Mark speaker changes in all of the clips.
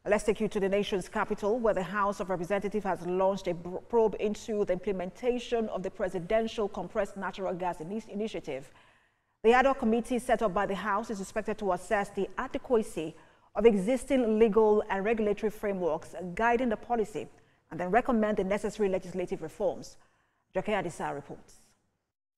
Speaker 1: Let's take you to the nation's capital, where the House of Representatives has launched a probe into the implementation of the Presidential Compressed Natural Gas Initiative. The ad hoc committee set up by the House is expected to assess the adequacy of existing legal and regulatory frameworks guiding the policy and then recommend the necessary legislative reforms. Joke Adisa reports.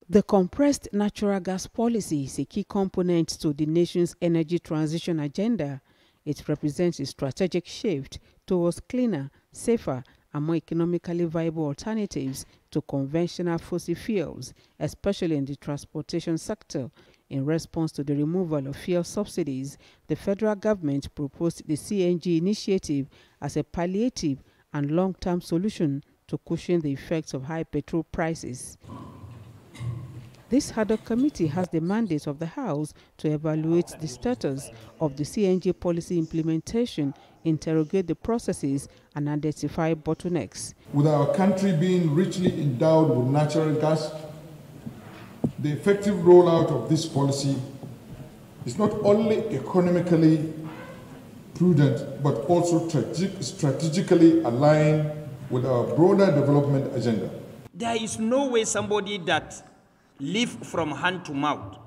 Speaker 2: The compressed natural gas policy is a key component to the nation's energy transition agenda. It represents a strategic shift towards cleaner, safer, and more economically viable alternatives to conventional fossil fuels, especially in the transportation sector. In response to the removal of fuel subsidies, the federal government proposed the CNG initiative as a palliative and long-term solution to cushion the effects of high petrol prices. This ad hoc committee has the mandate of the House to evaluate the status of the CNG policy implementation, interrogate the processes, and identify bottlenecks.
Speaker 3: With our country being richly endowed with natural gas, the effective rollout of this policy is not only economically prudent, but also strategically aligned with our broader development agenda.
Speaker 4: There is no way somebody that live from hand to mouth.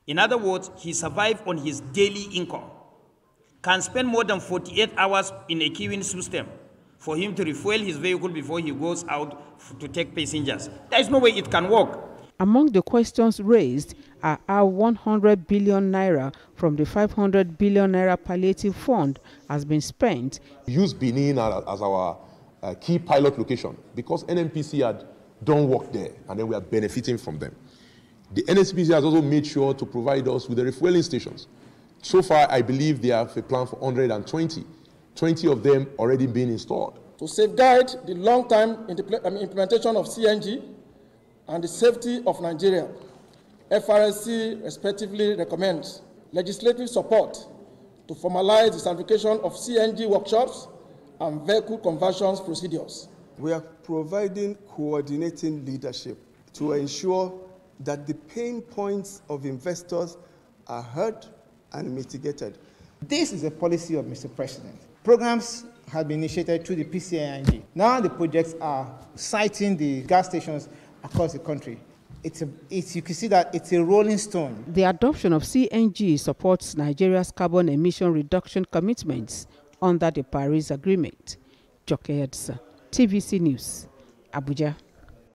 Speaker 4: In other words, he survived on his daily income, can spend more than 48 hours in a queuing system for him to refuel his vehicle before he goes out to take passengers. There is no way it can work.
Speaker 2: Among the questions raised are how 100 billion naira from the 500 billion naira palliative fund has been spent.
Speaker 5: We use Benin as our key pilot location because NNPC had done work there, and then we are benefiting from them. The NNPC has also made sure to provide us with the refueling stations. So far, I believe they have a plan for 120, 20 of them already being installed.
Speaker 6: To safeguard the long-term implementation of CNG and the safety of Nigeria, FRSC respectively recommends legislative support to formalize the certification of CNG workshops and vehicle conversions procedures.
Speaker 7: We are providing coordinating leadership to ensure that the pain points of investors are heard and mitigated.
Speaker 8: This is a policy of Mr. President. Programs have been initiated through the PCNG. Now the projects are siting the gas stations across the country. You can see that it's a rolling stone.
Speaker 2: The adoption of CNG supports Nigeria's carbon emission reduction commitments under the Paris Agreement. Joke Adisa, TVC News, Abuja.